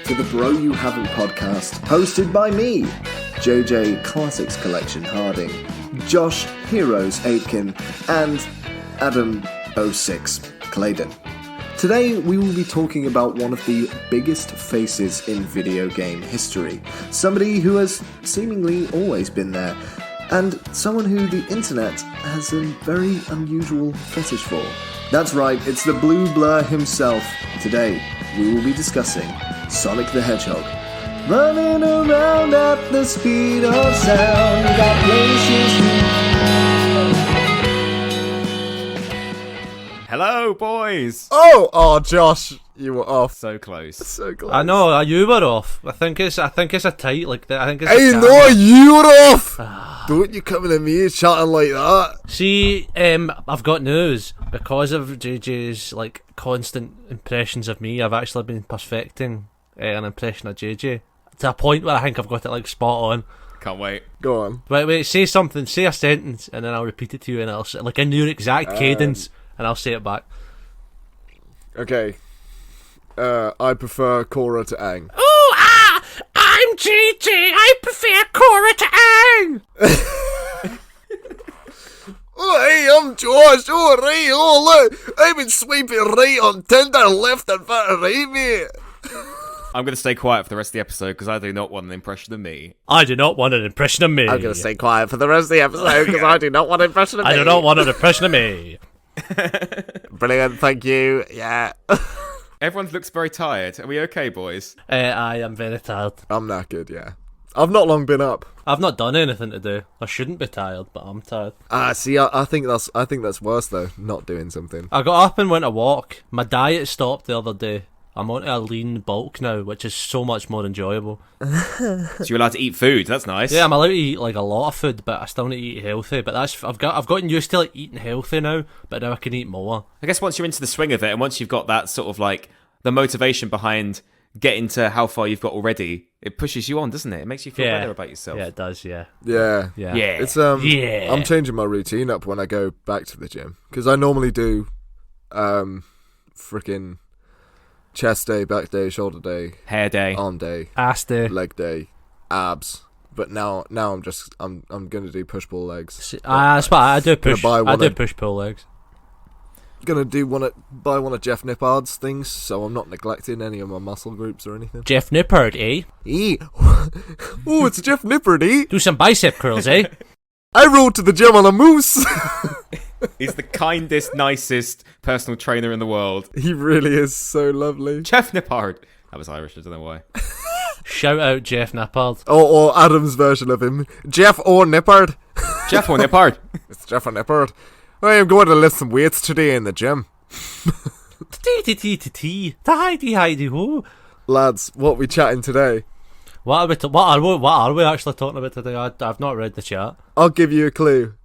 to the Bro You Haven't podcast, hosted by me, JJ Classics Collection Harding, Josh Heroes Aitken, and Adam06 Claydon. Today we will be talking about one of the biggest faces in video game history, somebody who has seemingly always been there, and someone who the internet has a very unusual fetish for. That's right, it's the Blue Blur himself. Today, we will be discussing Sonic the Hedgehog. Running around at the speed of sound, got places Hello, boys! Oh, Josh, you were off. So close. So close. I know, you were off. I think it's a tight like that. I think it's Hey, a no, you were off! Don't you come to me chatting like that. See, I've got news. Because of JJ's like constant impressions of me, I've actually been perfecting an impression of JJ to a point where I think I've got it like spot on. Can't wait. Go on. Wait, say something, say a sentence, and then I'll repeat it to you, and I'll say, like in your exact cadence, and I'll say it back. Okay. I prefer Cora to Aang. Oh, I'm JJ. I prefer Cora to Aang. Oh, hey, I'm Josh. Oh, right. Oh, look. I've been swiping right on Tinder, left and right, mate. I'm going to stay quiet for the rest of the episode because I do not want an impression of me. I do not want an impression of me. I'm going to stay quiet for the rest of the episode because I do not want an impression of me. I do not want an impression of me. Brilliant, thank you. Yeah. Everyone looks very tired. Are we okay, boys? I am very tired. I'm knackered, yeah. I've not long been up. I've not done anything today. I shouldn't be tired, but I'm tired. See, I think that's worse though, not doing something. I got up and went a walk. My diet stopped the other day. I'm on a lean bulk now, which is so much more enjoyable. So you're allowed to eat food. That's nice. Yeah, I'm allowed to eat like a lot of food, but I still need to eat healthy. But I've gotten used to like eating healthy now, but now I can eat more. I guess once you're into the swing of it, and once you've got that sort of like the motivation behind getting to how far you've got already, it pushes you on, doesn't it? It makes you feel better about yourself. Yeah, it does. Yeah. Yeah. It's Yeah. I'm changing my routine up when I go back to the gym because I normally do, freaking chest day, back day, shoulder day, Hair day, arm day, ass day, leg day, abs. But now I'm gonna do push pull legs. That's what I do. Push. I do of- push pull legs. Gonna buy one of Jeff Nippard's things, so I'm not neglecting any of my muscle groups or anything. Jeff Nippard, eh? Oh, it's Jeff Nippard, eh? Do some bicep curls, eh? I rode to the gym on a moose. he's the kindest, nicest personal trainer in the world. He really is so lovely. Jeff Nippard. That was Irish. I don't know why. Shout out Jeff Nippard. Or Adam's version of him, Jeff or Nippard. Jeff or Nippard. It's Jeff or Nippard. I am going to lift some weights today in the gym. Hi-de-hi-de-ho. Lads, what we chatting today? What are we actually talking about today? I've not read the chat. I'll give you a clue.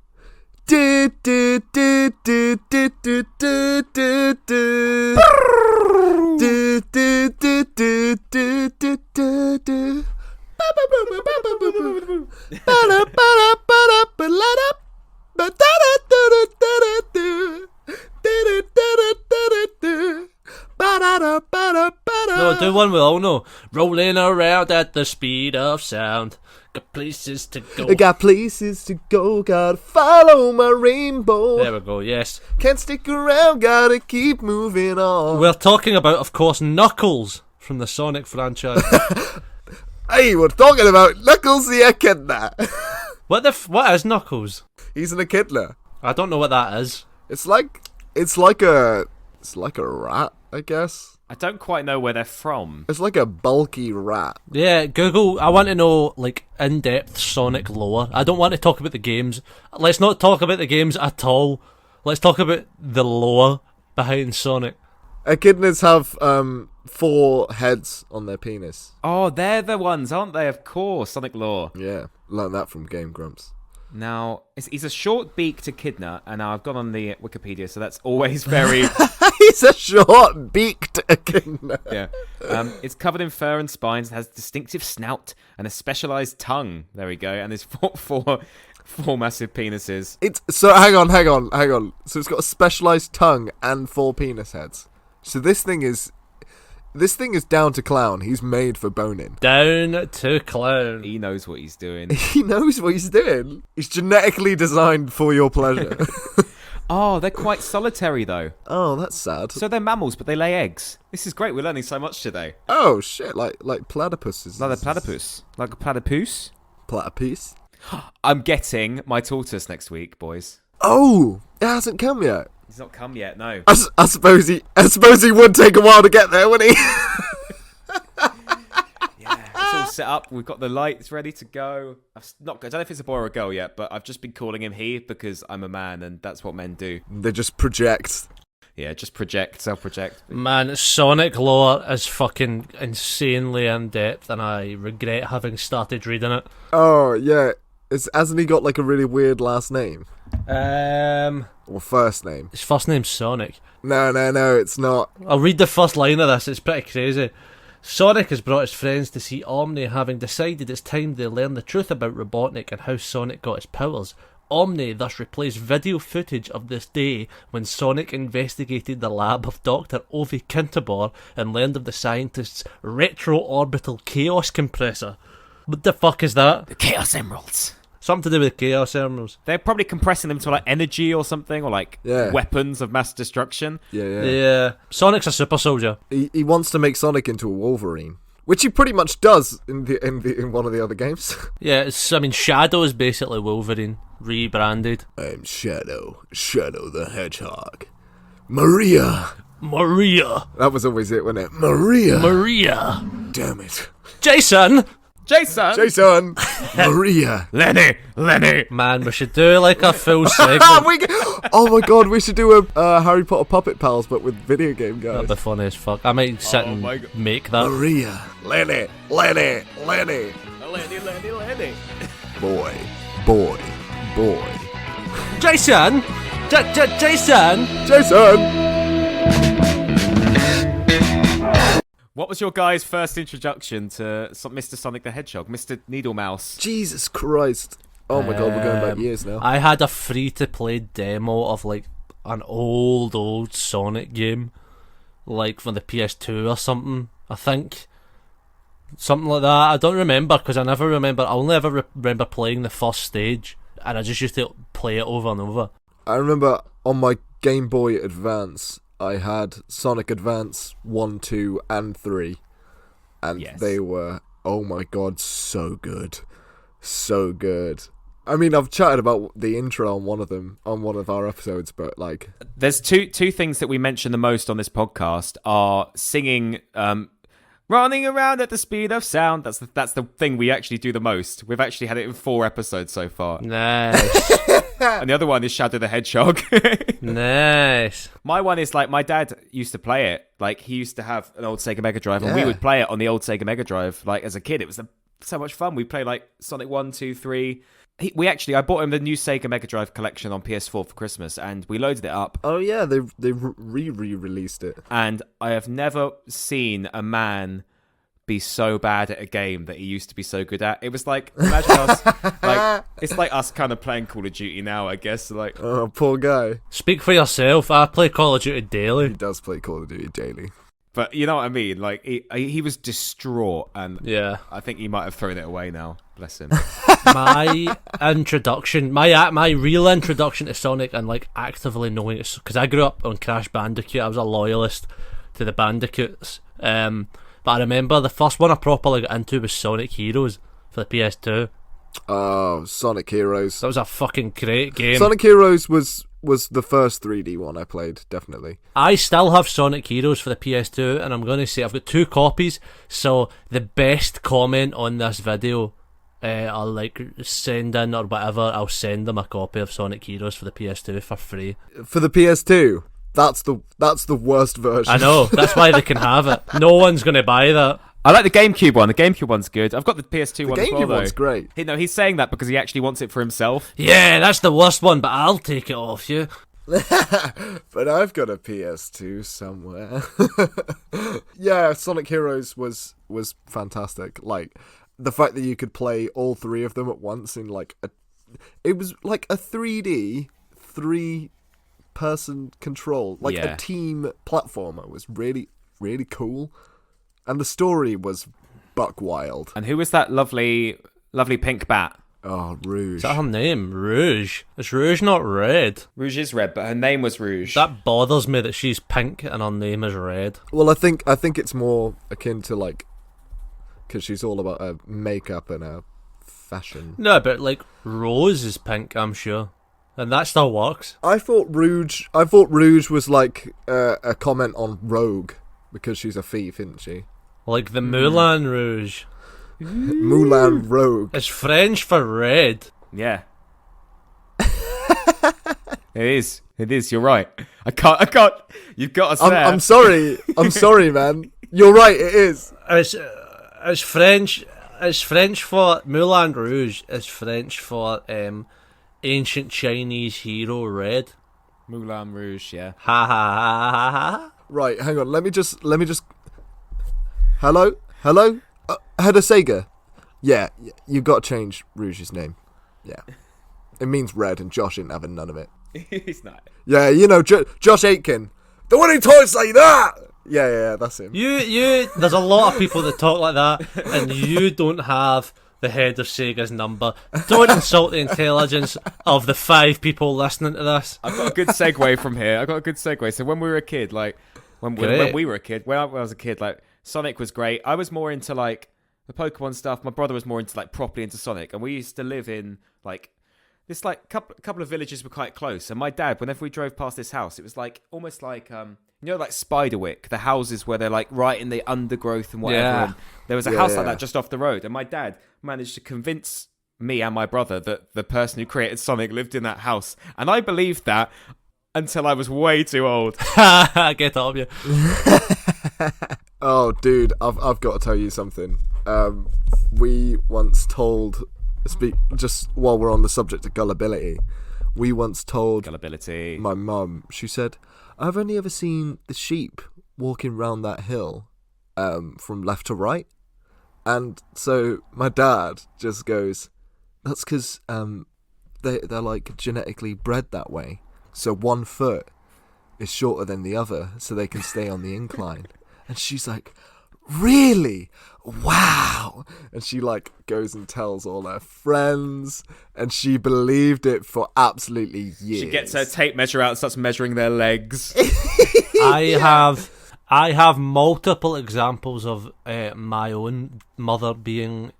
No, do one we all know. Rolling around at the speed of sound. Got places to go. I got places to go, gotta follow my rainbow. There we go, yes. Can't stick around, gotta keep moving on. We're talking about, of course, Knuckles from the Sonic franchise. Hey, we're talking about Knuckles the Echidna. What is Knuckles? He's an echidna. I don't know what that is. It's like a rat, I guess. I don't quite know where they're from. It's like a bulky rat. Yeah, Google. I want to know like in-depth Sonic lore. I don't want to talk about the games. Let's not talk about the games at all. Let's talk about the lore behind Sonic. Echidnas have 4 heads on their penis. Oh, they're the ones, aren't they? Of course, Sonic lore. Yeah, learned that from Game Grumps. Now, he's a short-beaked echidna, and now I've gone on the Wikipedia, so that's always very... He's a short-beaked echidna. Yeah. It's covered in fur and spines, has a distinctive snout, and a specialised tongue. There we go. And there's four massive penises. So hang on. So it's got a specialised tongue and 4 penis heads. So this thing is This thing is down to clown. He's made for boning. Down to clown. He knows what he's doing. He knows what he's doing. He's genetically designed for your pleasure. Oh, they're quite solitary, though. Oh, that's sad. So they're mammals, but they lay eggs. This is great. We're learning so much today. Oh, shit. Like platypuses. Like a platypus. Like a platypus? Platypus? I'm getting my tortoise next week, boys. Oh, it hasn't come yet. He's not come yet, no. I suppose he would take a while to get there, wouldn't he? Yeah, it's all set up. We've got the lights ready to go. I don't know if it's a boy or a girl yet, but I've just been calling him he because I'm a man and that's what men do. They just project. Yeah, just project, self-project. Man, Sonic lore is fucking insanely in-depth, and I regret having started reading it. Oh, yeah. Hasn't he got like a really weird last name? Or first name? His first name's Sonic. No, it's not. I'll read the first line of this, it's pretty crazy. Sonic has brought his friends to see Omni, having decided it's time they learn the truth about Robotnik and how Sonic got his powers. Omni thus replays video footage of this day when Sonic investigated the lab of Dr. Ovi Kintabor and learned of the scientist's retro-orbital chaos compressor. What the fuck is that? The Chaos Emeralds. Something to do with Chaos Emeralds. They're probably compressing them to like energy or something, or like Yeah. weapons of mass destruction. Yeah. Sonic's a super soldier. He wants to make Sonic into a Wolverine, which he pretty much does in one of the other games. Yeah, Shadow is basically Wolverine, rebranded. I'm Shadow the Hedgehog. Maria. That was always it, wasn't it? Maria. Damn it. Jason! Maria. Lenny. Man, we should do like a full segment. Oh my god, we should do a Harry Potter Puppet Pals, but with video game guys. That'd be funny as fuck. I might sit and make that. Maria. Lenny. Lenny. Boy. Jason! Jason! What was your guys' first introduction to Mr. Sonic the Hedgehog, Mr. Needlemouse? Jesus Christ. Oh my god, we're going back years now. I had a free-to-play demo of like an old Sonic game, like from the PS2 or something, I think. Something like that. I don't remember because I only ever remember playing the first stage, and I just used to play it over and over. I remember on my Game Boy Advance, I had Sonic Advance 1, 2, and 3. And They were, oh my god, so good. So good. I mean, I've chatted about the intro on one of them, on one of our episodes, but like... There's two things that we mention the most on this podcast are singing... running around at the speed of sound. That's the thing we actually do the most. We've actually had it in 4 episodes so far. Nice. And the other one is Shadow the Hedgehog. Nice. My one is like my dad used to play it. Like he used to have an old Sega Mega Drive, and we would play it on the old Sega Mega Drive. Like as a kid, it was so much fun. We played like Sonic 1, 2, 3. I bought him the new Sega Mega Drive collection on PS4 for Christmas, and we loaded it up. Oh yeah, they re-released it. And I have never seen a man be so bad at a game that he used to be so good at. It was like, imagine us, like, it's like us kind of playing Call of Duty now, I guess. Like, oh, poor guy. Speak for yourself. I play Call of Duty daily. He does play Call of Duty daily. But you know what I mean? Like, he was distraught, and yeah, I think he might have thrown it away now. Bless him. My introduction, my real introduction to Sonic, and like actively knowing it, because I grew up on Crash Bandicoot. I was a loyalist to the Bandicoots. But I remember the first one I properly got into was Sonic Heroes for the PS2. Oh, Sonic Heroes. That was a fucking great game. Sonic Heroes was the first 3D one I played, definitely. I still have Sonic Heroes for the PS2, and I'm going to say I've got 2 copies, so the best comment on this video, I'll like send in or whatever, I'll send them a copy of Sonic Heroes for the PS2 for free. For the PS2? That's the worst version. I know, that's why they can have it. No one's going to buy that. I like the GameCube one. The GameCube one's good. I've got the PS2 one as well, The GameCube though. one's great. He's saying that because he actually wants it for himself. Yeah, that's the worst one, but I'll take it off you. But I've got a PS2 somewhere. Yeah, Sonic Heroes was fantastic. Like, the fact that you could play all 3 of them at once in like it was like a 3D 3-person control, like a team platformer was really, really cool. And the story was buck wild. And who was that lovely pink bat? Oh, Rouge. Is that her name? Rouge. Is Rouge not red? Rouge is red, but her name was Rouge. That bothers me that she's pink and her name is red. Well, I think it's more akin to like, because she's all about her makeup and her fashion. No, but like Rose is pink, I'm sure, and that still works. I thought Rouge was like a comment on Rogue because she's a thief, isn't she? Like the Moulin Rouge. Moulin Rogue. It's French for red. Yeah. It is. You're right. I can't. You've got us there. I'm sorry. I'm sorry, man. You're right. It is. It's French. It's French for Moulin Rouge. It's French for ancient Chinese hero red. Moulin Rouge. Yeah. Ha ha ha ha ha. Right. Hang on. Let me just. Hello. Hedda Sega. Yeah. You've got to change Rouge's name. Yeah. It means red, and Josh ain't having none of it. He's not. Yeah, you know, Josh Aitken. The one who talks like that! Yeah, that's him. You, there's a lot of people that talk like that, and you don't have the head of Sega's number. Don't insult the intelligence of the 5 people listening to this. I've got a good segue from here. So when we were a kid, like, when we were a kid, when I was a kid, like, Sonic was great. I was more into, like, the Pokemon stuff. My brother was more into, like, properly into Sonic, and we used to live in, like, this like couple of villages were quite close, and my dad, whenever we drove past this house, it was like almost like you know, like Spiderwick, the houses where they're like right in the undergrowth and whatever. Yeah. And there was a house like that just off the road, and my dad managed to convince me and my brother that the person who created Sonic lived in that house, and I believed that until I was way too old. Get up, you. Oh, dude, I've got to tell you something. We once told. Just while we're on the subject of gullibility, we once told my mum, she said, I've only ever seen the sheep walking round that hill from left to right. And so my dad just goes, that's because they're like genetically bred that way. So one foot is shorter than the other so they can stay on the incline. And she's like, really? Wow. And she like goes and tells all her friends, and she believed it for absolutely years. She gets her tape measure out and starts measuring their legs. I have multiple examples of my own mother being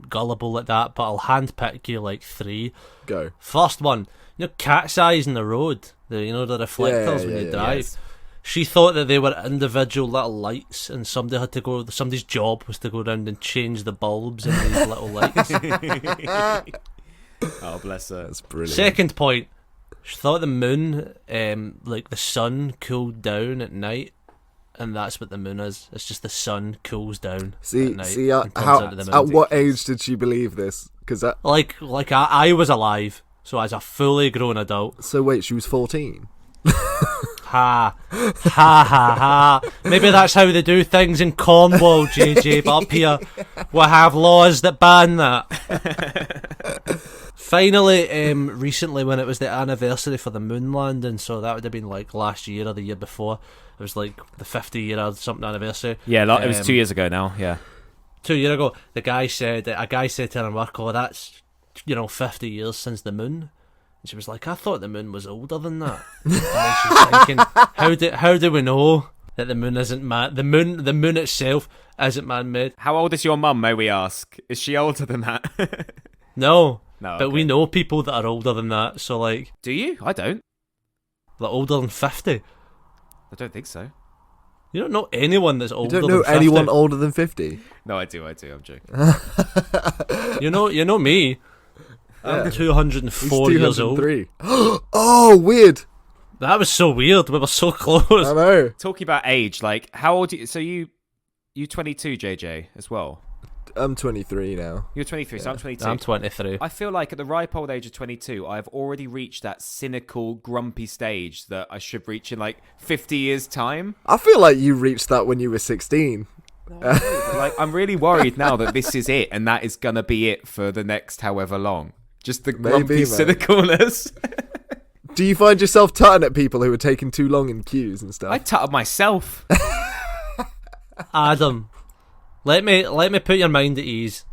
gullible like that, but I'll handpick you like 3. Go. First one, you know, cat's eyes in the road, the reflectors when you drive. Yes. She thought that they were individual little lights, and somebody's job was to go around and change the bulbs in these little lights. Oh, bless her. That's brilliant. Second point, she thought the moon, like the sun cooled down at night, and that's what the moon is. It's just the sun cools down at night. At what age did she believe this? Because like I was alive, so as a fully grown adult. So wait, she was 14? Ha ha ha. Maybe that's how they do things in Cornwall, JJ, but up here we have laws that ban that. Finally, recently when it was the anniversary for the moon landing, so that would have been like last year or the year before, it was like the 50-year or something anniversary. Yeah, it was 2 years ago now, yeah. 2 years ago, a guy said to her in work, oh, that's, 50 years since the moon. And she was like, I thought the moon was older than that. And then she's thinking, how do we know that the moon isn't man? The moon itself isn't man-made. How old is your mum, may we ask? Is she older than that? No, but okay. We know people that are older than that. So like, do you? I don't. They're older than 50. I don't think so. You don't know anyone that's older than 50? You don't know anyone older than 50? No, I do. I'm joking. You know me. I'm 204 years old. Oh, weird. That was so weird. We were so close. I know. Talking about age, like, how old are you? So you 22, JJ, as well? I'm 23 now. You're 23, yeah. So I'm 22. I'm 23. I feel like at the ripe old age of 22, I've already reached that cynical, grumpy stage that I should reach in, like, 50 years' time. I feel like you reached that when you were 16. Like, I'm really worried now that this is it, and that is going to be it for the next however long. Just the grumpy cynicalness. Do you find yourself tutting at people who are taking too long in queues and stuff? I tut at myself. Adam, Let me put your mind at ease.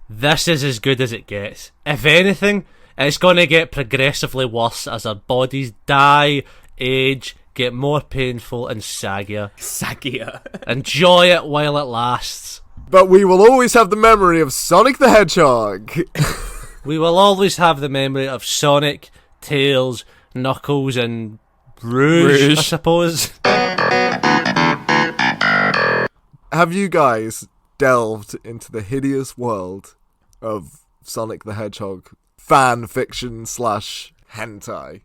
This is as good as it gets. If anything, it's going to get progressively worse as our bodies die, age, get more painful and saggier. Enjoy it while it lasts. But we will always have the memory of Sonic the Hedgehog. We will always have the memory of Sonic, Tails, Knuckles, and Rouge. I suppose. Have you guys delved into the hideous world of Sonic the Hedgehog fan fiction / hentai?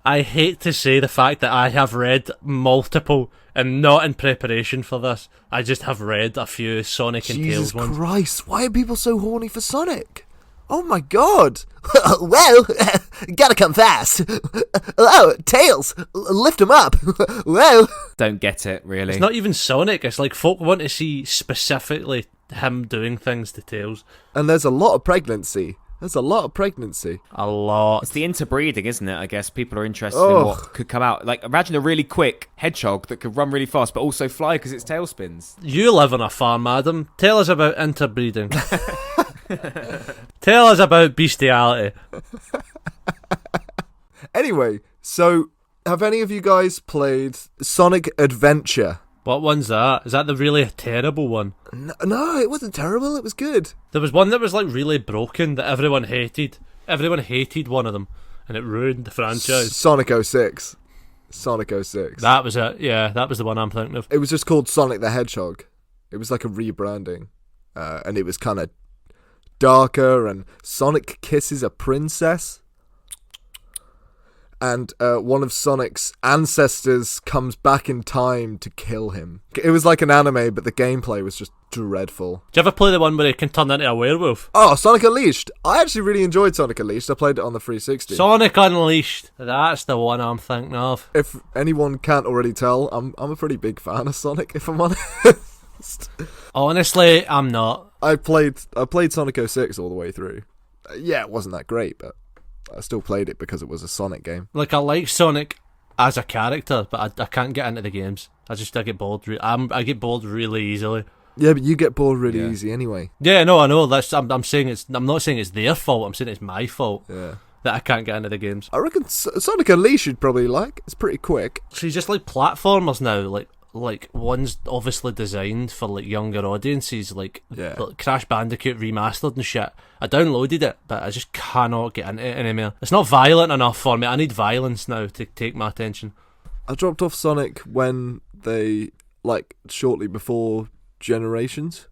I hate to say the fact that I have read multiple, and not in preparation for this. I just have read a few Sonic and Tails ones. Jesus Christ, why are people so horny for Sonic? Oh my god. Well, gotta come fast. Oh, Tails, lift him up. Well. Don't get it, really. It's not even Sonic. It's like folk want to see specifically him doing things to Tails. And there's a lot of pregnancy. A lot. It's the interbreeding, isn't it? I guess people are interested in what could come out. Like, imagine a really quick hedgehog that could run really fast, but also fly because its tail spins. You live on a farm, Adam. Tell us about interbreeding. Tell us about bestiality. Anyway, so have any of you guys played Sonic Adventure? What one's that? Is that the really terrible one? No, it wasn't terrible. It was good. There was one that was like really broken that everyone hated. Everyone hated one of them, and it ruined the franchise. Sonic 06. That was it. Yeah, that was the one I'm thinking of. It was just called Sonic the Hedgehog. It was like a rebranding, and it was kind of darker. And Sonic kisses a princess. And one of Sonic's ancestors comes back in time to kill him. It was like an anime, but the gameplay was just dreadful. Did you ever play the one where he can turn into a werewolf? Oh, Sonic Unleashed. I actually really enjoyed Sonic Unleashed. I played it on the 360. Sonic Unleashed. That's the one I'm thinking of. If anyone can't already tell, I'm a pretty big fan of Sonic, if I'm honest. Honestly, I'm not. I played Sonic 06 all the way through. Yeah, it wasn't that great, but I still played it because it was a Sonic game. Like, I like Sonic as a character, but I can't get into the games. I get bored. I get bored really easily. Yeah, but you get bored really easy anyway. Yeah, no, I know. I'm saying I'm not saying it's their fault. I'm saying it's my fault. Yeah. That I can't get into the games. I reckon Sonic Unleashed you'd probably like. It's pretty quick. So you just like platformers now, like one's obviously designed for like younger audiences, like Crash Bandicoot remastered and shit. I downloaded it, but I just cannot get into it anymore. It's not violent enough for me. I need violence now to take my attention. I dropped off Sonic when they, like, shortly before Generations.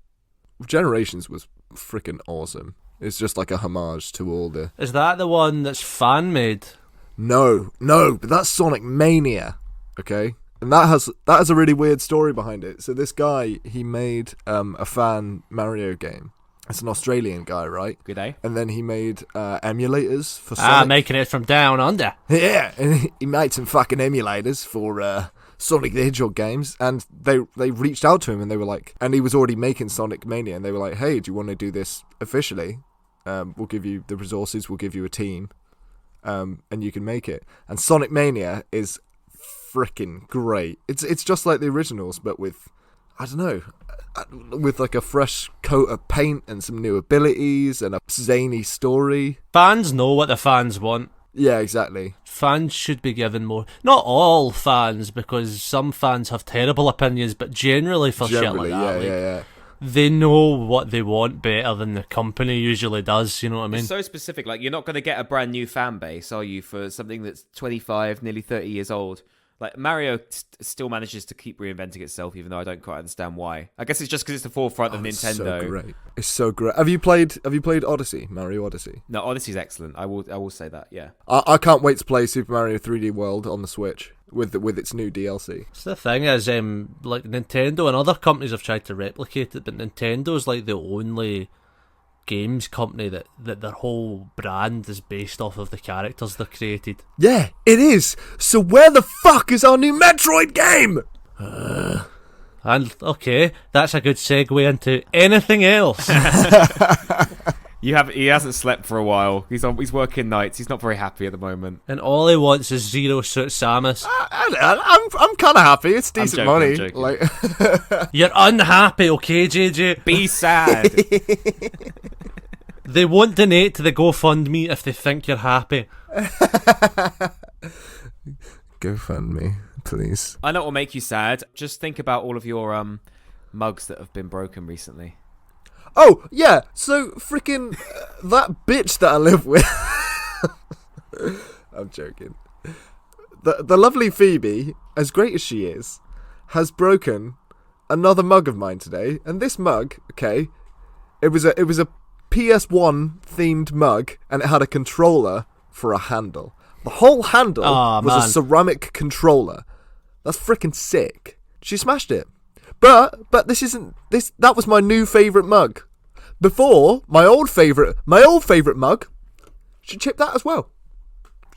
Generations was freaking awesome. It's just like a homage to all the... Is that the one that's fan-made? No, but that's Sonic Mania, okay? And that has a really weird story behind it. So this guy, he made a fan Mario game. It's an Australian guy, right? Good day. And then he made emulators for Sonic. Making it from down under. Yeah, and he made some fucking emulators for Sonic the Hedgehog games. And they reached out to him and they were like... And he was already making Sonic Mania. And they were like, hey, do you want to do this officially? We'll give you the resources, we'll give you a team. And you can make it. And Sonic Mania is... freaking great. It's just like the originals, but with, I don't know, with like a fresh coat of paint and some new abilities and a zany story. Fans know what the fans want. Yeah, exactly. Fans should be given more. Not all fans, because some fans have terrible opinions, but generally for shit like that. Yeah. They know what they want better than the company usually does, you know what I mean? It's so specific. Like, you're not going to get a brand new fan base, are you, for something that's 25, nearly 30 years old? Like, Mario still manages to keep reinventing itself, even though I don't quite understand why. I guess it's just because it's the forefront of Nintendo. It's so great. Have you played Odyssey? Mario Odyssey? No, Odyssey's excellent. I will say that. Yeah. I can't wait to play Super Mario 3D World on the Switch with its new DLC. So the thing is, like Nintendo and other companies have tried to replicate it, but Nintendo's like the only games company that their whole brand is based off of the characters they created. Yeah, it is. So where the fuck is our new Metroid game? And okay, that's a good segue into anything else. He hasn't slept for a while. He's working nights. He's not very happy at the moment. And all he wants is Zero Suit Samus. I'm kind of happy. It's decent money. Like, you're unhappy, okay, JJ? Be sad. They won't donate to the GoFundMe if they think you're happy. GoFundMe, please. I know what will make you sad. Just think about all of your mugs that have been broken recently. Oh, yeah, so freaking that bitch that I live with. I'm joking. The lovely Phoebe, as great as she is, has broken another mug of mine today. And this mug, okay, it was a PS1 themed mug, and it had a controller for a handle. The whole handle was a ceramic controller. That's freaking sick. She smashed it. But that was my new favourite mug. Before, my old favourite mug, she chipped that as well.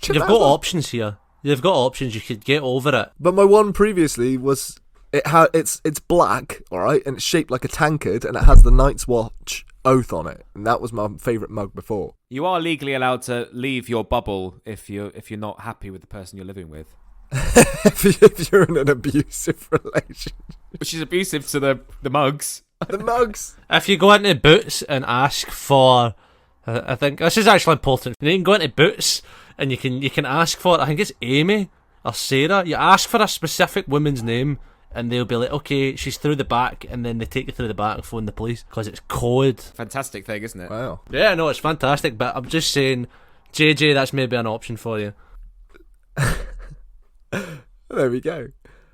You've got options here. You've got options. You could get over it. But my one previously was it's black, all right, and it's shaped like a tankard, and it has the Night's Watch oath on it, and that was my favourite mug before. You are legally allowed to leave your bubble if you're not happy with the person you're living with. if you're in an abusive relationship. Which is abusive to the mugs. The mugs. If you go into Boots and ask for, I think this is actually important. You can go into Boots and you can ask for, I think it's Amy or Sarah. You ask for a specific woman's name, and they'll be like, okay, she's through the back, and then they take you through the back and phone the police because it's code. Fantastic thing, isn't it? Wow. Yeah, no, it's fantastic. But I'm just saying, JJ, that's maybe an option for you. There we go.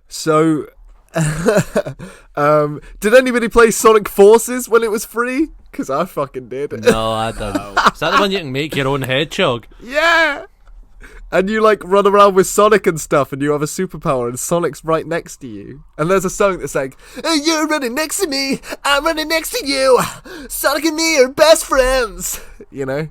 So, did anybody play Sonic Forces when it was free? Because I fucking did. No, I don't. Is that the one you can make your own hedgehog? Yeah! And you like run around with Sonic and stuff, and you have a superpower, and Sonic's right next to you. And there's a song that's like, hey, you're running next to me, I'm running next to you, Sonic and me are best friends. You know?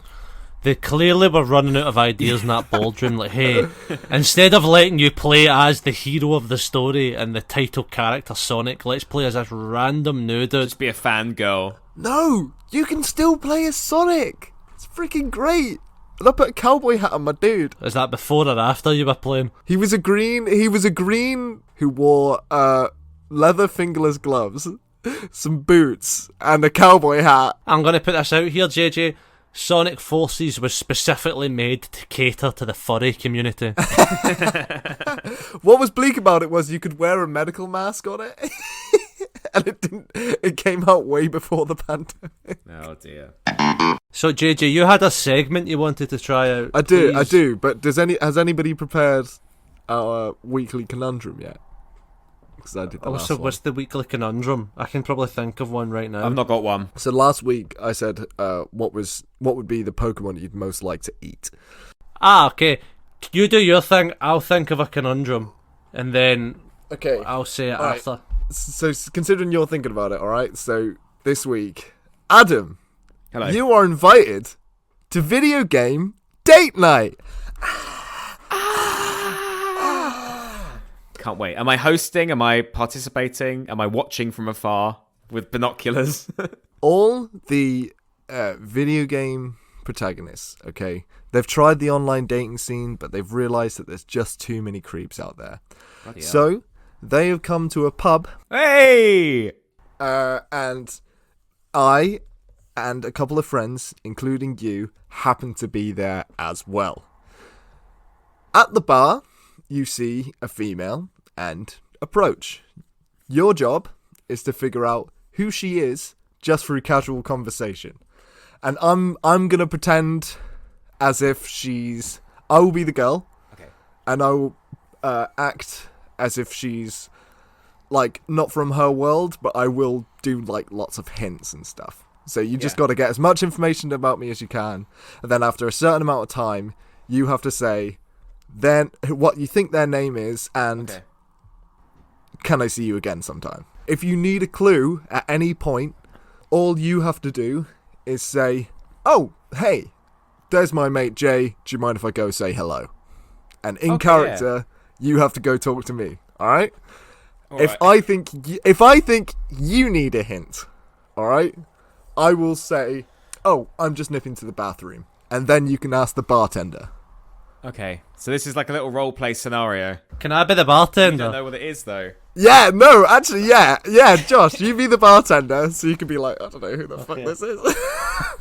They clearly were running out of ideas in that boardroom. Like, hey, instead of letting you play as the hero of the story and the title character Sonic, let's play as this random new dude. Just be a fangirl. No, you can still play as Sonic. It's freaking great. And I put a cowboy hat on my dude. Is that before or after you were playing? He was a green who wore leather fingerless gloves, some boots, and a cowboy hat. I'm going to put this out here, JJ. Sonic Forces was specifically made to cater to the furry community. What was bleak about it was you could wear a medical mask on it. And it came out way before the pandemic. Oh dear. So JJ, you had a segment you wanted to try out. I do, but has anybody prepared our weekly conundrum yet? Because I did the last one. What's the weekly conundrum? I can probably think of one right now. I've not got one. So last week I said what would be the Pokemon you'd most like to eat. Okay. You do your thing, I'll think of a conundrum, and then okay, I'll say it all after. Right. So considering you're thinking about it, alright, so this week, Adam, hello, you are invited to video game date night. Can't wait. Am I hosting? Am I participating? Am I watching from afar with binoculars? All the video game protagonists, okay, they've tried the online dating scene, but they've realised that there's just too many creeps out there. So they have come to a pub. Hey! And I and a couple of friends, including you, happen to be there as well. At the bar, you see a female and approach. Your job is to figure out who she is just through casual conversation. And I'm gonna pretend as if I will be the girl. Okay. And I will act as if she's like not from her world, but I will do like lots of hints and stuff. So you just got to get as much information about me as you can, and then after a certain amount of time, you have to say then what you think their name is and can I see you again sometime. If you need a clue at any point, all you have to do is say, "Oh, hey, there's my mate Jay. Do you mind if I go say hello?" And in character, you have to go talk to me. All right. If I think you need a hint, all right, I will say, oh, I'm just nipping to the bathroom. And then you can ask the bartender. Okay, so this is like a little role play scenario. Can I be the You bartender? don't know what it is, though. Yeah, no, actually, yeah, Josh, you be the bartender, so you can be like, I don't know who the fuck this is.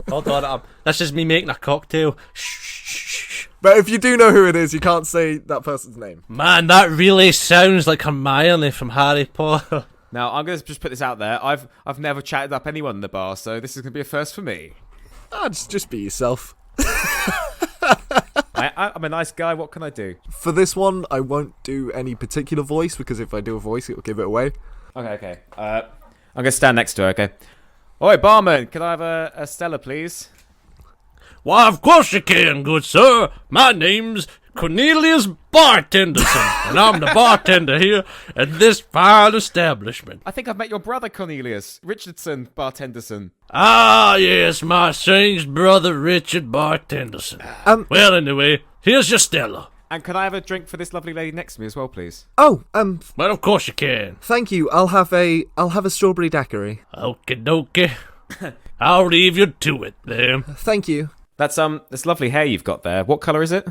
Hold on, this is me making a cocktail. Shh. But if you do know who it is, you can't say that person's name. Man, that really sounds like Hermione from Harry Potter. Now, I'm going to just put this out there. I've never chatted up anyone in the bar, so this is going to be a first for me. Just be yourself. I'm a nice guy. What can I do? For this one, I won't do any particular voice, because if I do a voice, it'll give it away. Okay. I'm going to stand next to her, okay? Oi, barman, can I have a Stella, please? Why, of course you can, good sir. My name's Cornelius Bartenderson, and I'm the bartender here at this fine establishment. I think I've met your brother, Cornelius. Richardson Bartenderson. Ah, yes, my strange brother Richard Bartenderson. Well, anyway, here's your Stella. And can I have a drink for this lovely lady next to me as well, please? Oh, Well, of course you can. thank you. I'll have a strawberry daiquiri. Okie dokie. I'll leave you to it, then. Thank you. That's this lovely hair you've got there. What colour is it?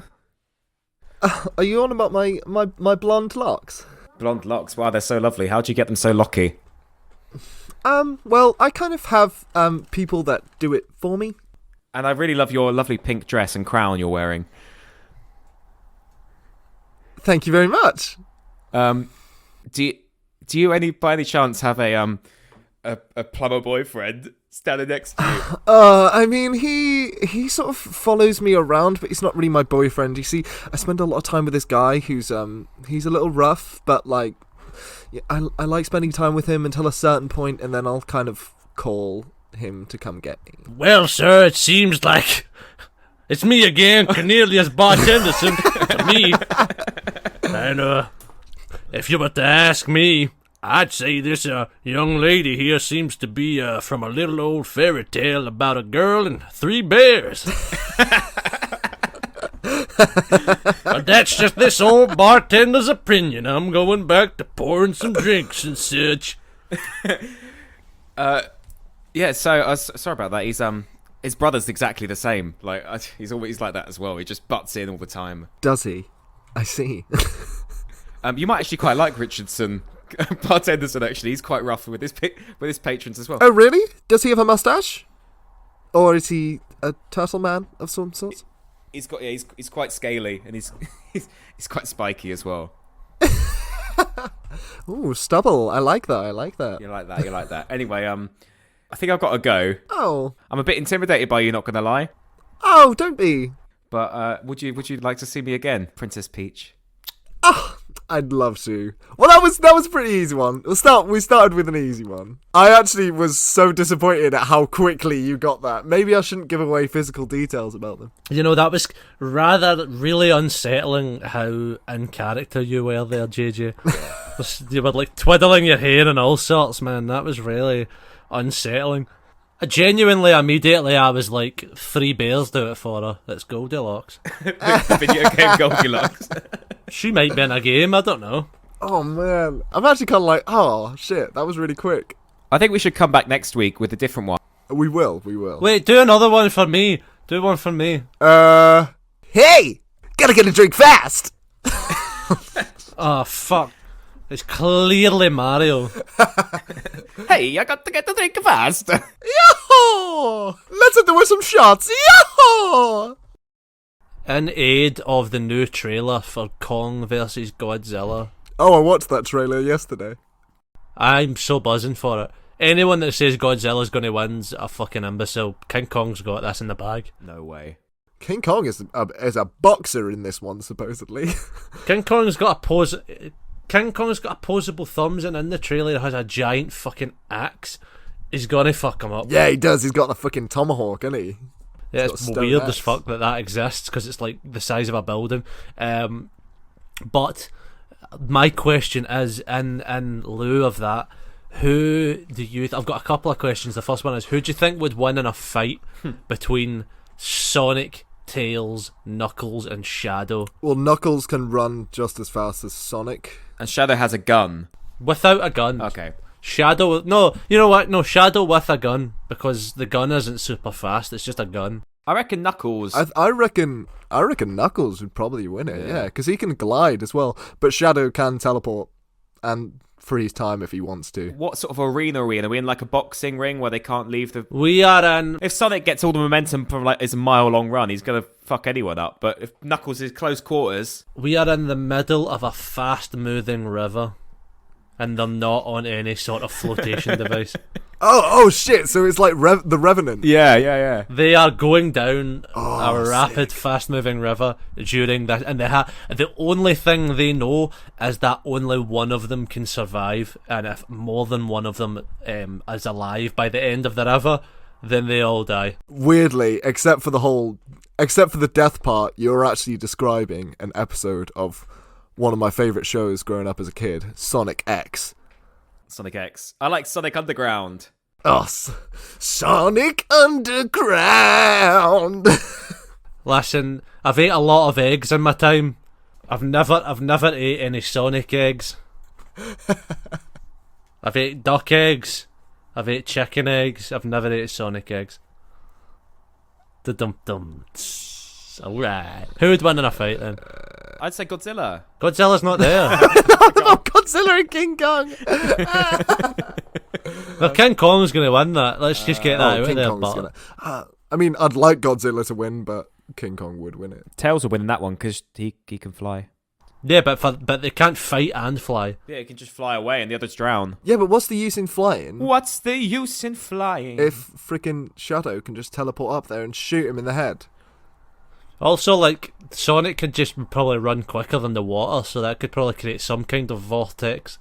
Are you on about my blonde locks? Blonde locks. Wow, they're so lovely. How'd you get them so locky? Well, I kind of have people that do it for me. And I really love your lovely pink dress and crown you're wearing. Thank you very much. Do you by any chance have a plumber boyfriend standing next to you? I mean, he sort of follows me around, but he's not really my boyfriend. You see, I spend a lot of time with this guy who's he's a little rough, but like, yeah, I like spending time with him until a certain point, and then I'll kind of call him to come get me. Well, sir, it seems like it's me again, Cornelius Bartenderson. To me. And, if you were to ask me, I'd say this young lady here seems to be from a little old fairy tale about a girl and 3 bears. But that's just this old bartender's opinion. I'm going back to pouring some drinks and such. Yeah, so sorry about that. He's his brother's exactly the same. Like he's always like that as well. He just butts in all the time. Does he? I see. You might actually quite like Richardson Bartenderson. Actually, he's quite rough with his patrons as well. Oh, really? Does he have a mustache? Or is he a turtle man of some sort? He's quite scaly and he's quite spiky as well. Ooh, stubble. I like that. You like that. Anyway, I think I've got to go. Oh. I'm a bit intimidated by you, not gonna lie. Oh, don't be. But would you like to see me again, Princess Peach? Oh, I'd love to. Well, that was a pretty easy one. We started with an easy one. I actually was so disappointed at how quickly you got that. Maybe I shouldn't give away physical details about them. You know, that was rather really unsettling how in character you were there, JJ. You were like twiddling your hair and all sorts, man. That was really unsettling. Genuinely, immediately, I was like, 3 bears do it for her. It's Goldilocks. Video game Goldilocks. She might be in a game, I don't know. Oh, man. I'm actually kind of like, oh, shit, that was really quick. I think we should come back next week with a different one. We will. Wait, do another one for me. Do one for me. Hey! Gotta get a drink fast! Oh, fuck. It's clearly Mario. Hey, I got to get the drink fast. Yahoo! Let's do with some shots. Yahoo! In aid of the new trailer for Kong vs. Godzilla. Oh, I watched that trailer yesterday. I'm so buzzing for it. Anyone that says Godzilla's going to win's a fucking imbecile. King Kong's got this in the bag. No way. King Kong is a boxer in this one, supposedly. King Kong's got a posable thumbs, and in the trailer has a giant fucking axe. He's gonna fuck him up. Yeah, he does. He's got a fucking tomahawk, hasn't he? Yeah, it's weird as fuck that exists, because it's like the size of a building. But my question is, in lieu of that, who do you... I've got a couple of questions. The first one is, who do you think would win in a fight between Sonic, Tails, Knuckles and Shadow? Well, Knuckles can run just as fast as Sonic. And Shadow has a gun. Without a gun. Okay. Shadow. No, you know what? No, Shadow with a gun, because the gun isn't super fast. It's just a gun. I reckon Knuckles. I reckon Knuckles would probably win it. Yeah, because he can glide as well. But Shadow can teleport and freeze time if he wants to. What sort of arena are we in? Are we in like a boxing ring where they can't leave the... We are in... If Sonic gets all the momentum from like his mile-long run, he's going to fuck anyone up. But if Knuckles is close quarters... We are in the middle of a fast-moving river. And they're not on any sort of flotation device. Oh shit! So it's like the Revenant. Yeah. They are going down a rapid, fast-moving river during that, and the only thing they know is that only one of them can survive, and if more than one of them is alive by the end of the river, then they all die. Weirdly, except for the death part, you're actually describing an episode of one of my favourite shows growing up as a kid, Sonic X. Sonic X. I like Sonic Underground. Oh, Sonic Underground. Listen, I've ate a lot of eggs in my time. I've never ate any Sonic eggs. I've ate duck eggs. I've ate chicken eggs. I've never ate Sonic eggs. Dum. Alright. Who would win in a fight then? I'd say Godzilla. Godzilla's not there. Godzilla and King Kong. Well, King Kong's going to win that. Let's just get that out King of there. Kong's I mean, I'd like Godzilla to win, but King Kong would win it. Tails will win in that one because he can fly. Yeah, but they can't fight and fly. Yeah, he can just fly away and the others drown. Yeah, but what's the use in flying? What's the use in flying? If freaking Shadow can just teleport up there and shoot him in the head. Also, like, Sonic could just probably run quicker than the water, so that could probably create some kind of vortex.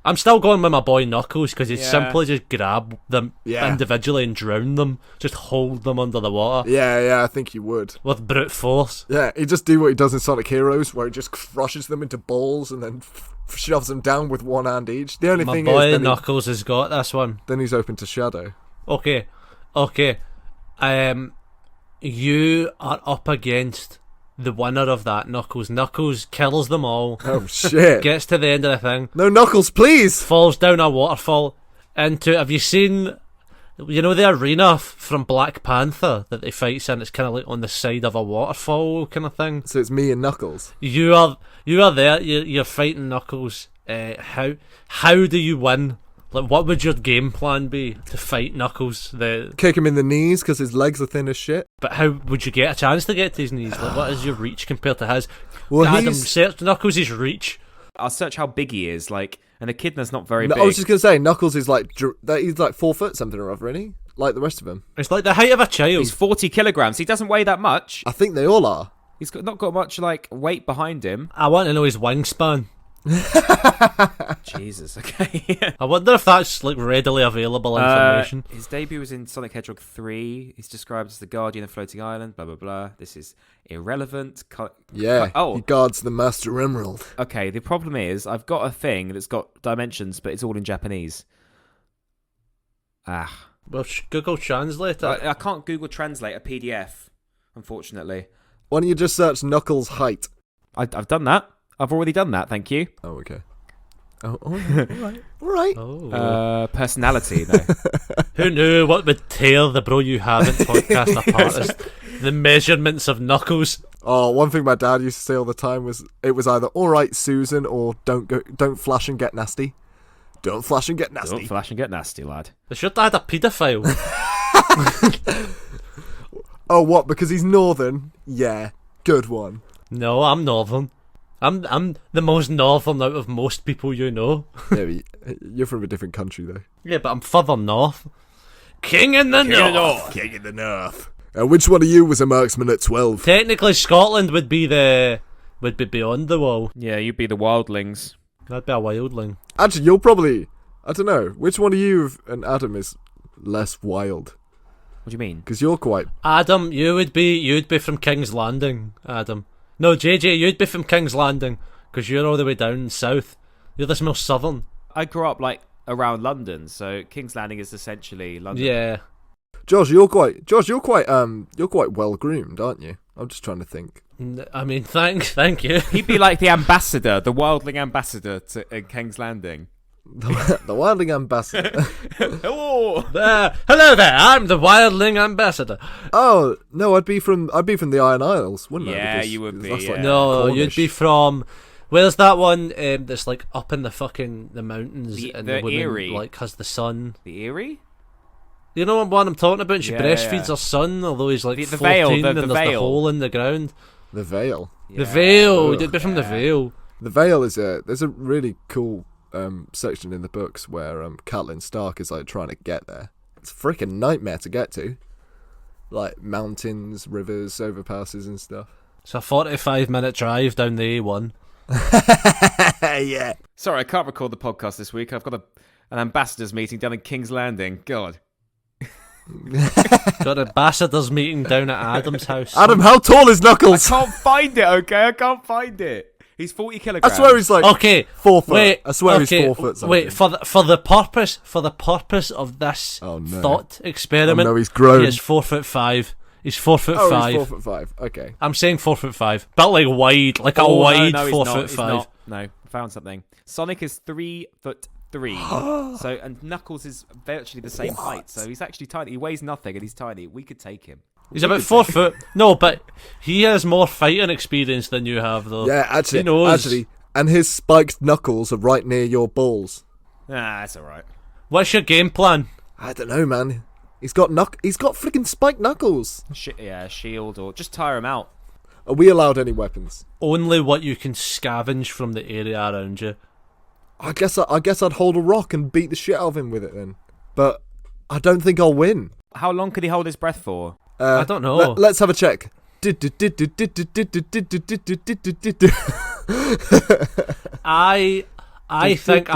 I'm still going with my boy Knuckles, because he'd simply just grab them individually and drown them. Just hold them under the water. Yeah, I think he would. With brute force. Yeah, he'd just do what he does in Sonic Heroes, where he just crushes them into balls and then shoves them down with one hand each. The only thing is... My boy Knuckles has got this one. Then he's open to Shadow. Okay. You are up against the winner of that, Knuckles. Knuckles kills them all. Oh, shit. Gets to the end of the thing. No, Knuckles, please! Falls down a waterfall into... Have you seen... You know the arena from Black Panther that they fight in? It's kind of like on the side of a waterfall kind of thing. So it's me and Knuckles. You are there. You're fighting Knuckles. How do you win? Like, what would your game plan be to fight Knuckles? Kick him in the knees because his legs are thin as shit. But how would you get a chance to get to his knees? Like, what is your reach compared to his? Well, Adam, search Knuckles' reach. I'll search how big he is. Like, and Echidna's not very big. I was just gonna say Knuckles is like he's like 4 foot something or other, isn't he? Like the rest of them. It's like the height of a child. He's 40 kilograms. He doesn't weigh that much. I think they all are. He's not got much like weight behind him. I want to know his wingspan. Jesus, okay. I wonder if that's like readily available information. His debut was in Sonic Hedgehog 3. He's described as the guardian of Floating Island, blah blah blah. This is irrelevant. He guards the Master Emerald. Okay, the problem is I've got a thing that's got dimensions, but it's all in Japanese. Well, Google Translate it. I can't Google Translate a PDF, unfortunately. Why don't you just search Knuckles' height? I've done that. I've already done that, thank you. Oh, okay. Oh, all right. Oh. Personality, though. Who knew what would tear the Bro You Haven't podcast apart is the measurements of Knuckles. Oh, one thing my dad used to say all the time was it was either all right, Susan, or don't flash and get nasty. Don't flash and get nasty. Don't flash and get nasty, lad. They should have had a paedophile. Oh, what? Because he's northern? Yeah, good one. No, I'm northern. I'm the most northern out of most people you know. Yeah, but you're from a different country, though. Yeah, but I'm further north. King in the north. King in the north. Which one of you was a marksman at 12? Technically, Scotland would be beyond the wall. Yeah, you'd be the wildlings. That'd be a wildling. Actually, you'll probably... I don't know. Which one of you and Adam is less wild? What do you mean? Because you're quite... Adam, you'd be from King's Landing, Adam. No, JJ, you'd be from King's Landing, because you're all the way down south. You're the most southern. I grew up, like, around London, so King's Landing is essentially London. Yeah. Josh, you're quite well groomed, aren't you? I'm just trying to think. I mean, thank you. He'd be like the ambassador, the wildling ambassador in King's Landing. The Wildling Ambassador. Hello. Hello there. I'm the Wildling Ambassador. Oh no, I'd be from the Iron Isles, wouldn't I? Yeah, Because you would be. that's like No, Cornish. you'd be from. Where's that one that's like up in the mountains and the the woman Erie. like has the son? The Erie? You know what I'm talking about? She Yeah, breastfeeds yeah. her son, although he's like The 14 Veil, and the there's the Veil. hole in the ground. The Veil. The Veil. Ugh, You'd be from the Veil. The Veil is there's a really cool section in the books where Catelyn Stark is like trying to get there. It's a freaking nightmare to get to, like mountains, rivers, overpasses, and stuff. It's a 45-minute drive down the A1. Yeah. Sorry, I can't record the podcast this week. I've got an ambassadors meeting down in King's Landing. God. Got an ambassadors meeting down at Adam's house. Adam, how tall is Knuckles? I can't find it, okay? I can't find it. He's 40 kilograms. I swear he's like Okay, 4 foot. wait. I swear okay, he's 4 foot. Something. Wait, for the purpose of this Oh, no. thought experiment, no, he's grown. He is 4'5". He's 4'5". He's 4'5". Okay. I'm saying 4'5", but like wide, like a Oh, wide no, he's 4'5". not. No, I found something. Sonic is 3'3". So and Knuckles is virtually the same height. So he's actually tiny. He weighs nothing and he's tiny. We could take him. He's about 4 foot. No, but he has more fighting experience than you have, though. Yeah, actually, He knows. and his spiked knuckles are right near your balls. That's all right. What's your game plan? I don't know, man. He's got freaking spiked knuckles. Shield or just tire him out. Are we allowed any weapons? Only what you can scavenge from the area around you. I guess I'd hold a rock and beat the shit out of him with it then. But I don't think I'll win. How long could he hold his breath for? I don't know. Let's have a check. I think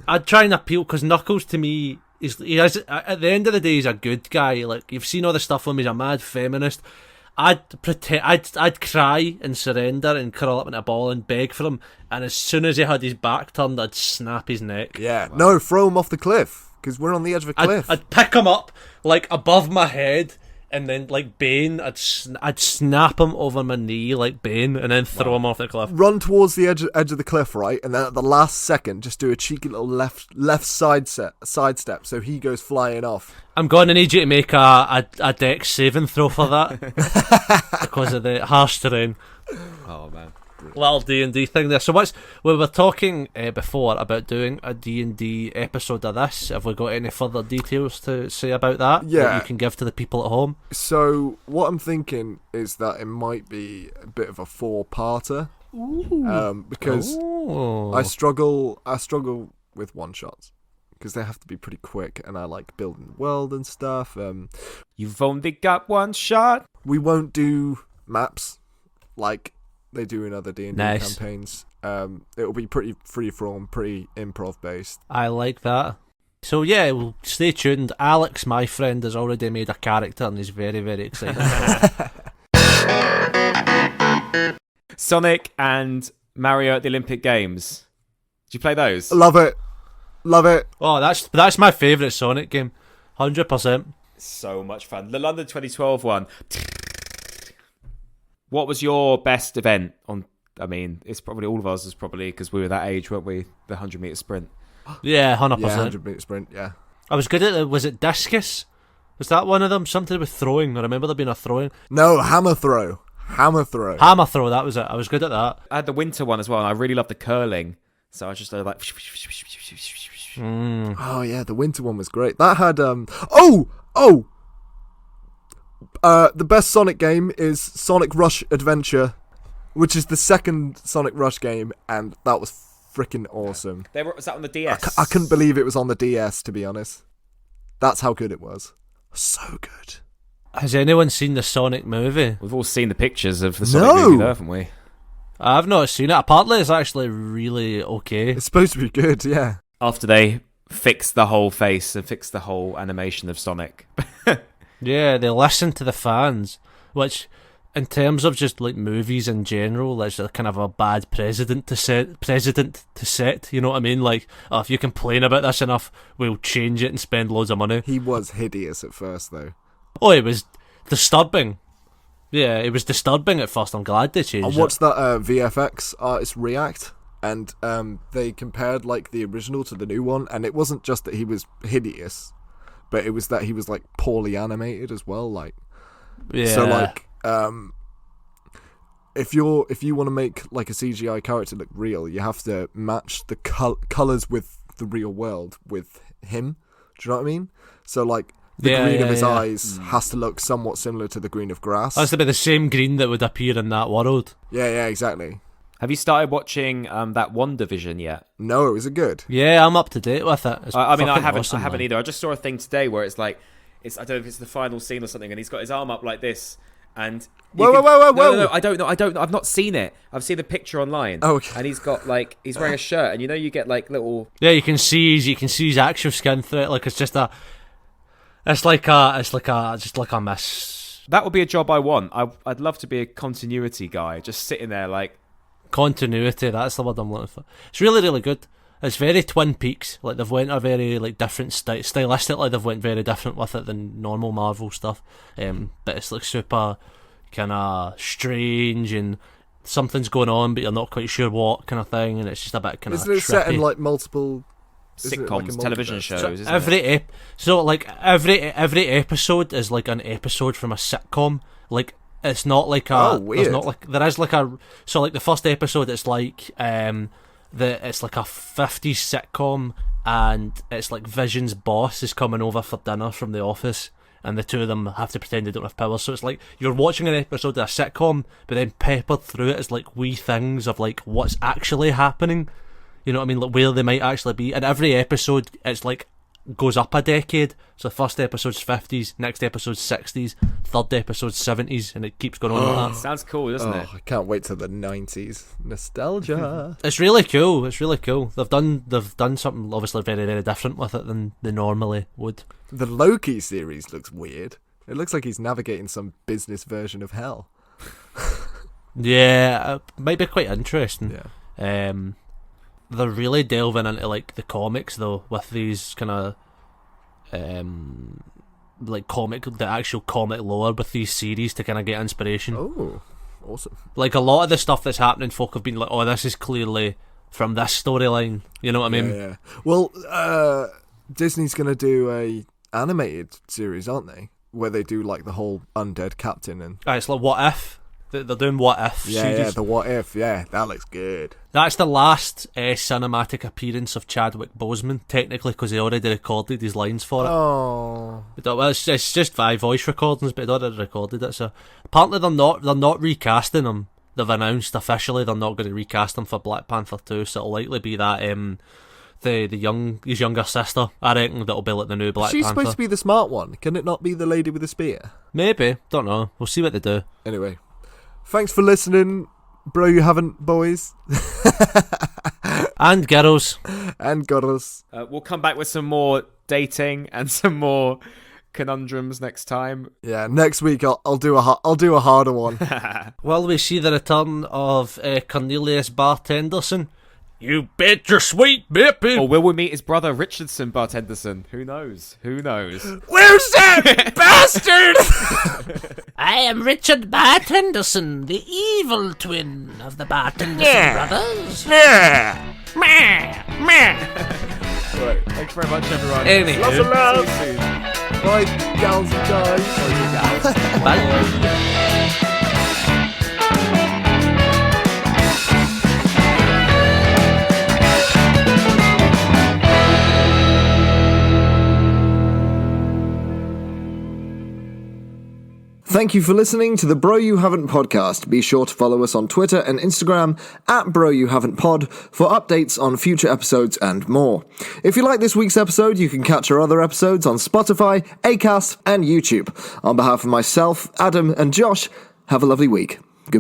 I'd try and appeal, because Knuckles to me he has, at the end of the day, he's a good guy. Like, you've seen all the stuff with him, he's a mad feminist. I'd cry and surrender and curl up in a ball and beg for him, and as soon as he had his back turned, I'd snap his neck. Yeah, no, throw him off the cliff, because we're on the edge of a cliff. I'd pick him up like above my head, and then like Bane, I'd snap him over my knee like Bane, and then throw him off the cliff. Run towards the edge of the cliff, right, and then at the last second, just do a cheeky little left sidestep, so he goes flying off. I'm going to need you to make a dex saving throw for that because of the harsh terrain. Oh man. Little D&D thing there. So we were talking before about doing a D&D episode of this. Have we got any further details to say about that? Yeah. That you can give to the people at home? So what I'm thinking is that it might be a bit of a 4-parter. Because I struggle with one-shots. Because they have to be pretty quick, and I like building the world and stuff. You've only got one shot. We won't do maps like they do in other D&D Nice. campaigns. It'll be pretty free-form, pretty improv-based. I like that. So yeah, well, stay tuned. Alex, my friend, has already made a character and he's very, very excited. Sonic and Mario at the Olympic Games. Did you play those? Love it. Oh, that's my favourite Sonic game. 100%. So much fun. The London 2012 one. What was your best event on? I mean, it's probably all of us, probably because we were that age, weren't we? The 100-meter sprint. Yeah, 100%. Yeah, 100-meter sprint, yeah. I was good at it. Was it discus? Was that one of them? Something with throwing. I remember there being a throwing. No, hammer throw. Hammer throw, that was it. I was good at that. I had the winter one as well, and I really loved the curling. So I was just like... Oh, yeah, the winter one was great. That had... the best Sonic game is Sonic Rush Adventure, which is the second Sonic Rush game, and that was freaking awesome. Was that on the DS? I couldn't believe it was on the DS, to be honest. That's how good it was. So good. Has anyone seen the Sonic movie? We've all seen the pictures of the Sonic movie, though, haven't we? I've not seen it. Apparently, it's actually really okay. It's supposed to be good, yeah. After they fixed the whole face and fixed the whole animation of Sonic. Yeah, they listen to the fans, which, in terms of just like movies in general, that's kind of a bad precedent to set. You know what I mean? Like, if you complain about this enough, we'll change it and spend loads of money. He was hideous at first, though. Oh, it was disturbing. Yeah, it was disturbing at first. I'm glad they changed it. I watched that VFX artist react, and they compared like the original to the new one, and it wasn't just that he was hideous, but it was that he was like poorly animated as well. Like, so like if you want to make like a CGI character look real, you have to match the colors with the real world with him. Do you know what I mean? So like the green of his eyes has to look somewhat similar to the green of grass. Has to be the same green that would appear in that world. Yeah, exactly. Have you started watching that WandaVision yet? No, is it good? Yeah, I'm up to date with it. I mean, I haven't either. I just saw a thing today where it's like, I don't know if it's the final scene or something, and he's got his arm up like this, and whoa! No, I don't know. I've not seen it. I've seen the picture online. Oh, okay. And he's got like, he's wearing a shirt, and you get like little. Yeah, you can see his actual skin through it. Like it's just a. It's like a mess. That would be a job I want. I'd love to be a continuity guy, just sitting there like. Continuity, that's the word I'm looking for. It's really, really good. It's very Twin Peaks. Like they've went a very like different stylistically. They've went very different with it than normal Marvel stuff. But it's like super kind of strange and something's going on, but you're not quite sure what kind of thing. And it's just a bit kind of. Isn't it set in like multiple sitcoms, like television shows? So every episode is like an episode from a sitcom. Like. It's not like a. Weird. There's not like there is like a. So like the first episode, it's like it's like a 50s sitcom, and it's like Vision's boss is coming over for dinner from the office, and the two of them have to pretend they don't have powers. So it's like you're watching an episode of a sitcom, but then peppered through it is like wee things of like what's actually happening. You know what I mean? Like where they might actually be. And every episode, it's like goes up a decade. So the first episode's 50s, next episode's 60s, third episode's 70s, and it keeps going on like that. Sounds cool, doesn't it? I can't wait till the 90s. Nostalgia. It's really cool. They've done something obviously very, very different with it than they normally would. The Loki series looks weird. It looks like he's navigating some business version of hell. Yeah, it might be quite interesting. Yeah. They're really delving into like the comics though, with these kind of like the actual comic lore with these series to kind of get inspiration. Oh, awesome! Like a lot of the stuff that's happening, folk have been like, "Oh, this is clearly from this storyline." You know what I mean? Yeah. Well, Disney's gonna do a animated series, aren't they? Where they do like the whole undead captain and. It's like What If. They're doing What If series. Yeah, the What If. Yeah, that looks good. That's the last cinematic appearance of Chadwick Boseman, technically, because he already recorded his lines for it. Oh. Well, it's just 5 voice recordings, but he'd already recorded it. So apparently they're not recasting him. They've announced officially they're not going to recast him for Black Panther 2. So it'll likely be that his younger sister, I reckon, that'll be like the new Black Panther. She's supposed to be the smart one. Can it not be the lady with the spear? Maybe. Don't know. We'll see what they do. Anyway. Thanks for listening, bro. You haven't, boys. And girls. And girls. We'll come back with some more dating and some more conundrums next time. Yeah, next week I'll do a harder one. Will we see the return of Cornelius Bart Henderson? You bet your sweet baby. Or will we meet his brother Richardson Bart Henderson? Who knows? Where's that bastard? I am Richard Bart Henderson, the evil twin of the Bart Henderson brothers. Right, thanks very much, everyone. Anywho. Lots of love. See you soon. Bye, gals and guys. Bye. Thank you for listening to the Bro You Haven't podcast. Be sure to follow us on Twitter and Instagram at Bro You Haven't Pod for updates on future episodes and more. If you like this week's episode, you can catch our other episodes on Spotify, Acast, and YouTube. On behalf of myself, Adam, and Josh, have a lovely week.